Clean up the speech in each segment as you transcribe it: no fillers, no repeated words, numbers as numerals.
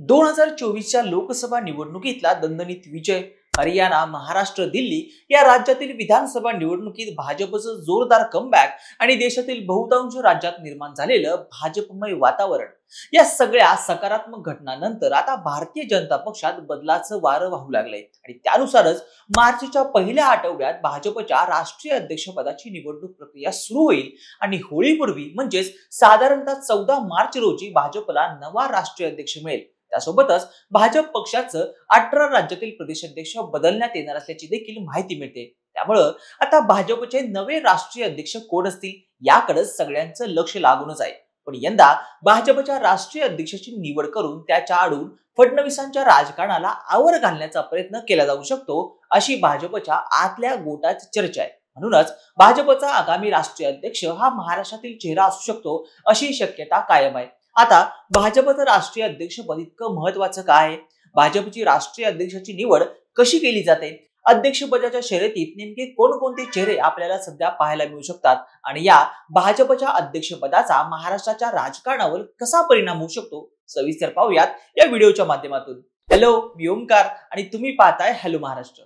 2024च्या लोकसभा निवडणुकीतला दणदणीत विजय, हरियाणा, महाराष्ट्र, दिल्ली या राज्यातील विधानसभा निवडणुकीत भाजपचं जोरदार कमबॅक आणि देशातील बहुतांश राज्यात निर्माण झालेलं भाजपमय वातावरण, या सगळ्या सकारात्मक घटनांनंतर आता भारतीय जनता पक्षात बदलाचं वारं वाहू लागलंय आणि त्यानुसारच मार्चच्या पहिल्या आठवड्यात भाजपच्या राष्ट्रीय अध्यक्षपदाची निवडणूक प्रक्रिया सुरू होईल आणि होळीपूर्वी म्हणजेच साधारणतः 14 मार्च रोजी भाजपला नवा राष्ट्रीय अध्यक्ष मिळेल। त्यासोबतच भाजप पक्षाचं 18 राज्यातील प्रदेशाध्यक्ष बदलण्यात येणार असल्याची देखील माहिती मिळते। त्यामुळे आता भाजपचे नवे राष्ट्रीय अध्यक्ष कोण असतील याकडे सगळ्यांचं लक्ष लागूनच आहे। पण यंदा भाजपच्या राष्ट्रीय अध्यक्षाची निवड करून त्याच्या आडून फडणवीसांच्या राजकारणाला आवर घालण्याचा प्रयत्न केला जाऊ शकतो, अशी भाजपच्या आतल्या गोटात चर्चा आहे। म्हणूनच भाजपचा आगामी राष्ट्रीय अध्यक्ष हा महाराष्ट्रातील चेहरा असू शकतो, अशी शक्यता कायम आहे। आता भाजपचं राष्ट्रीय अध्यक्षपद इतकं महत्वाचं काय आहे? भाजपची राष्ट्रीय अध्यक्षाची निवड कशी केली जाते? अध्यक्षपदाच्या शर्यतीत नेमके कोणकोणते चेहरे आपल्याला सध्या पाहायला मिळू शकतात आणि या भाजपच्या अध्यक्षपदाचा महाराष्ट्राच्या राजकारणावर कसा परिणाम होऊ शकतो, सविस्तर पाहूयात या व्हिडिओच्या माध्यमातून। हॅलो, मी ओमकार आणि तुम्ही पाहताय हॅलो महाराष्ट्र।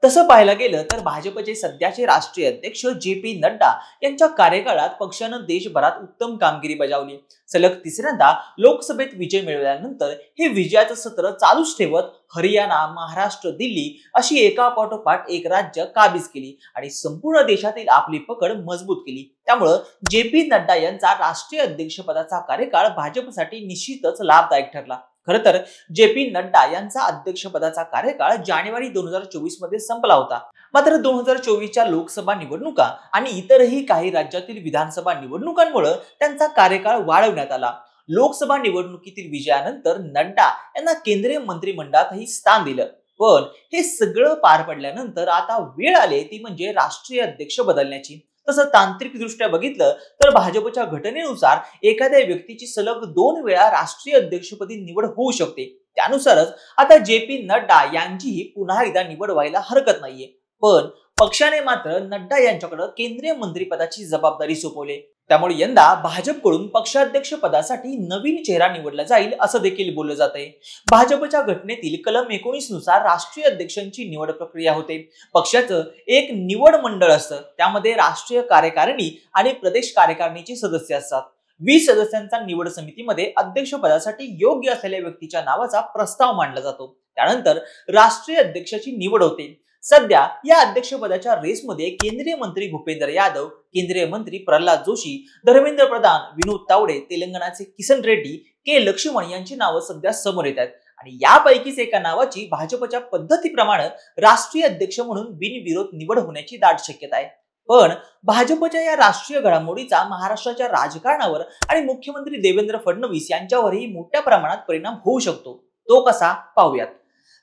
तसं पाहायला गेलं तर भाजपचे सध्याचे राष्ट्रीय अध्यक्ष जे.पी. नड्डा यांच्या कार्यकाळात पक्षानं देशभरात उत्तम कामगिरी बजावली। सलग तिसऱ्यांदा लोकसभेत विजय मिळवल्यानंतर हे विजयाचं सत्र चालूच ठेवत हरियाणा, महाराष्ट्र, दिल्ली अशी एकापाठोपाठ एक राज्य काबीज केली आणि संपूर्ण देशातील आपली पकड मजबूत केली। त्यामुळे जे.पी. नड्डा यांचा राष्ट्रीय अध्यक्षपदाचा कार्यकाळ भाजपसाठी निश्चितच लाभदायक ठरला। खरं तर जे.पी. नड्डा यांचा अध्यक्षपदाचा कार्यकाळ जानेवारी 2024 मध्ये संपला होता। मात्र 2024च्या लोकसभा निवडणुका आणि इतरही काही राज्यातील विधानसभा निवडणुकांमुळे त्यांचा कार्यकाळ वाढवण्यात आला। लोकसभा निवडणुकीतील विजयानंतर नड्डा यांना केंद्रीय मंत्रिमंडळातही स्थान दिलं। पण हे सगळं पार पडल्यानंतर आता वेळ आली ती म्हणजे राष्ट्रीय अध्यक्ष बदलण्याची। तसं तांत्रिकदृष्ट्या बघितलं तर भाजपच्या घटनेनुसार एखाद्या व्यक्तीची सलग 2 वेळा राष्ट्रीय अध्यक्षपदी निवड होऊ शकते। त्यानुसारच आता जे.पी. नड्डा यांचीही पुन्हा एकदा निवड व्हायला हरकत नाहीये। पण पक्षाने मात्र नड्डा यांच्याकडे केंद्रीय मंत्रिपदाची जबाबदारी सोपवली। त्यामुळे यंदा भाजपकडून पक्षाध्यक्ष पदासाठी नवीन चेहरा निवडला जाईल असं देखील बोललं जात आहे। भाजपच्या घटनेतील कलम 19 नुसार राष्ट्रीय अध्यक्षांची निवड प्रक्रिया होते। पक्षाचं एक निवड मंडळ असतं, त्यामध्ये राष्ट्रीय कार्यकारिणी आणि प्रदेश कार्यकारिणीचे सदस्य असतात। 20 सदस्यांचा निवड समितीमध्ये अध्यक्षपदासाठी योग्य असलेल्या व्यक्तीच्या नावाचा प्रस्ताव मांडला जातो। त्यानंतर राष्ट्रीय अध्यक्षाची निवड होते। सध्या या अध्यक्षपदाच्या रेसमध्ये केंद्रीय मंत्री भूपेंद्र यादव, केंद्रीय मंत्री प्रल्हाद जोशी, धर्मेंद्र प्रधान, विनोद तावडे, तेलंगणाचे किसन रेड्डी, के लक्ष्मण यांची नावं सध्या समोर येत आहेत आणि यापैकीच एका नावाची भाजपच्या पद्धतीप्रमाणे राष्ट्रीय अध्यक्ष म्हणून बिनविरोध निवड होण्याची दाट शक्यता आहे। पण भाजपच्या या राष्ट्रीय घडामोडीचा महाराष्ट्राच्या राजकारणावर आणि मुख्यमंत्री देवेंद्र फडणवीस यांच्यावरही मोठ्या प्रमाणात परिणाम होऊ शकतो। तो कसा, पाहूयात।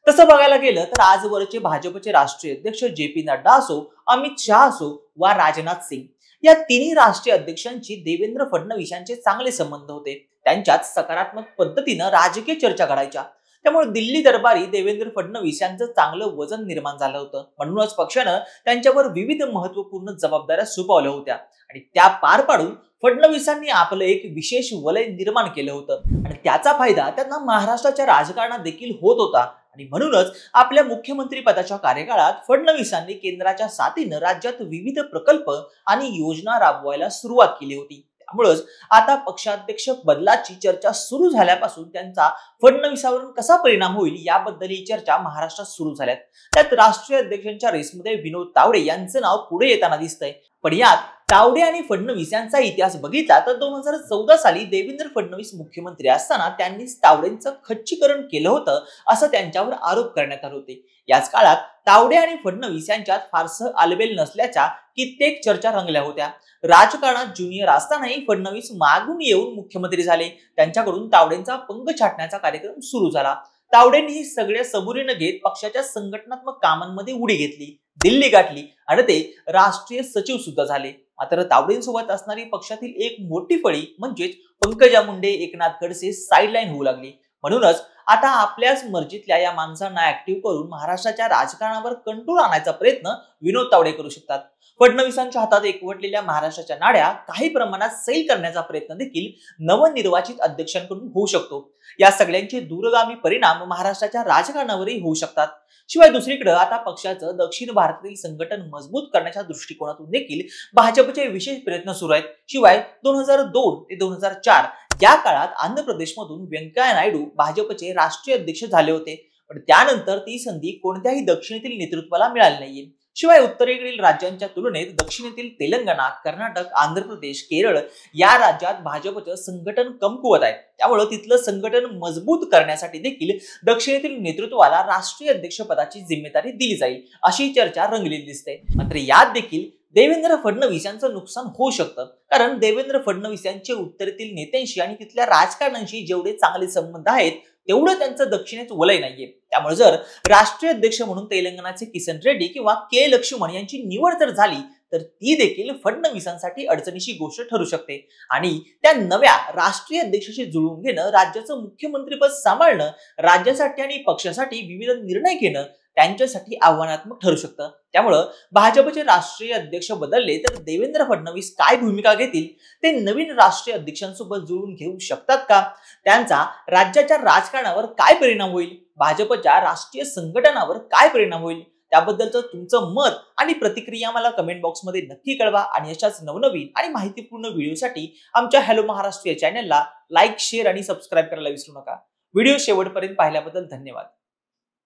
तसं बघायला गेलं तर आजवरचे भाजपचे राष्ट्रीय अध्यक्ष जे.पी. नड्डा असो, अमित शहा असो वा राजनाथ सिंग या तिन्ही राष्ट्रीय अध्यक्षांची देवेंद्र फडणवीस यांचे चांगले संबंध होते। त्यांच्यात सकारात्मक पद्धतीनं राजकीय चर्चा घडायच्या। त्यामुळे दिल्ली दरबारी देवेंद्र फडणवीस यांचं चांगलं वजन निर्माण झालं होतं। म्हणूनच पक्षानं त्यांच्यावर विविध महत्त्वपूर्ण जबाबदाऱ्या सोपवल्या होत्या आणि त्या पार पाडून फडणवीसांनी आपलं एक विशेष वलय निर्माण केलं होतं आणि त्याचा फायदा त्यांना महाराष्ट्राच्या राजकारणात देखील होत होता आणि म्हणूनच आपल्या मुख्यमंत्री पदाच्या कार्यकाळात फडणवीसांनी केंद्राच्या साथीनं राज्यात विविध प्रकल्प आणि योजना राबवायला सुरुवात केली होती। त्यामुळेच आता पक्षाध्यक्ष बदलाची चर्चा सुरू झाल्यापासून त्यांचा फडणवीसावरून कसा परिणाम होईल याबद्दल ही चर्चा महाराष्ट्रात सुरू झाल्यात। त्यात राष्ट्रीय अध्यक्षांच्या रेसमध्ये विनोद तावडे यांचं नाव पुढे येताना दिसतंय। पण यात तावडे आणि फडणवीस यांचा इतिहास बघितला तर 2014 साली देवेंद्र फडणवीस मुख्यमंत्री असताना त्यांनी तावडेंचं खच्चीकरण केलं होतं असं त्यांच्यावर आरोप करण्यात आले होते। याच काळात तावडे आणि फडणवीस यांच्यात फारसं आलबेल नसल्याच्या कित्येक चर्चा रंगल्या होत्या। राजकारणात ज्युनियर असतानाही फडणवीस मागून येऊन मुख्यमंत्री झाले। त्यांच्याकडून तावडेंचा पंख छाटण्याचा कार्यक्रम सुरू झाला। तावडेंनी सगळ्या सबुरीनं घेत पक्षाच्या संघटनात्मक कामांमध्ये उडी घेतली, दिल्ली गाठली आणि ते राष्ट्रीय सचिव सुद्धा झाले। मात्र तावडेंसोबत असणारी पक्षातील एक मोठी फळी म्हणजेच पंकजा मुंडे, एकनाथ खडसे साईडलाईन होऊ लागली। म्हणूनच आता आपल्याच मर्जीतल्या या माणसांना ऍक्टिव्ह करून महाराष्ट्राच्या राजकारणावर कंट्रोल आणायचा प्रयत्न विनोद तावडे करू शकतात. फडणवीसांच्या हातात एकवटलेल्या महाराष्ट्राच्या नाड्या काही प्रमाणात सैल करण्याचा प्रयत्न देखील नवनिर्वाचित अध्यक्षांकडून होऊ शकतो. या सगळ्यांचे दूरगामी परिणाम महाराष्ट्राच्या राजकारणावरही होऊ शकतात. शिवाय दुसरीकडे आता पक्षाचं दक्षिण भारतातील संघटन मजबूत करण्याच्या दृष्टिकोनातून देखील भाजपचे विशेष प्रयत्न सुरू आहेत. शिवाय 2002 ते 2004 या काळात आंध्र प्रदेशमधून व्यंकय्या नायडू भाजपचे राष्ट्रीय अध्यक्ष झाले होते, पण त्यानंतर ती संधी कोणत्याही दक्षिणेतील नेतृत्वाला मिळाली नाहीये. शिवाय उत्तरेकडील राज्यांच्या तुलनेत दक्षिणेतील तेलंगणा, कर्नाटक, आंध्र प्रदेश, केरळ या राज्यात भाजपचं संघटन कमकुवत आहे. त्यामुळे तिथलं संघटन मजबूत करण्यासाठी देखील दक्षिणेतील नेतृत्वाला राष्ट्रीय अध्यक्षपदाची जिम्मेदारी दिली जाईल अशी चर्चा रंगलेली दिसते. मात्र यात देखील देवेंद्र फडणवीस यांचं नुकसान होऊ शकतं, कारण देवेंद्र फडणवीस यांचे उत्तरेतील नेत्यांशी आणि तिथल्या राजकारण्यांशी जेवढे चांगले संबंध आहेत तेवढं त्यांचं दक्षिणेत वलय नाहीये. त्यामुळे जर राष्ट्रीय अध्यक्ष म्हणून तेलंगणाचे किसन रेड्डी किंवा के लक्ष्मण यांची निवड जर झाली तर ती देखील फडणवीसांसाठी अडचणीची गोष्ट ठरू शकते आणि त्या नव्या राष्ट्रीय अध्यक्षाशी जुळवून घेणं, राज्याचं मुख्यमंत्रीपद सांभाळणं, राज्यासाठी आणि पक्षासाठी विविध निर्णय घेणं त्यांच्यासाठी आव्हानात्मक ठरू शकतं. त्यामुळं भाजपचे राष्ट्रीय अध्यक्ष बदलले तर देवेंद्र फडणवीस काय भूमिका घेतील, ते नवीन राष्ट्रीय अध्यक्षांसोबत जुळून घेऊ शकतात का, त्यांचा राज्याच्या राजकारणावर काय परिणाम होईल, भाजपच्या राष्ट्रीय संघटनावर काय परिणाम होईल, त्याबद्दलचं तुमचं मत आणि प्रतिक्रिया मला कमेंट बॉक्समध्ये नक्की कळवा. आणि अशाच नवनवीन आणि माहितीपूर्ण व्हिडिओसाठी आमच्या हॅलो महाराष्ट्र या चॅनलला लाईक, शेअर आणि सबस्क्राईब करायला विसरू नका. व्हिडिओ शेवटपर्यंत पाहिल्याबद्दल धन्यवाद.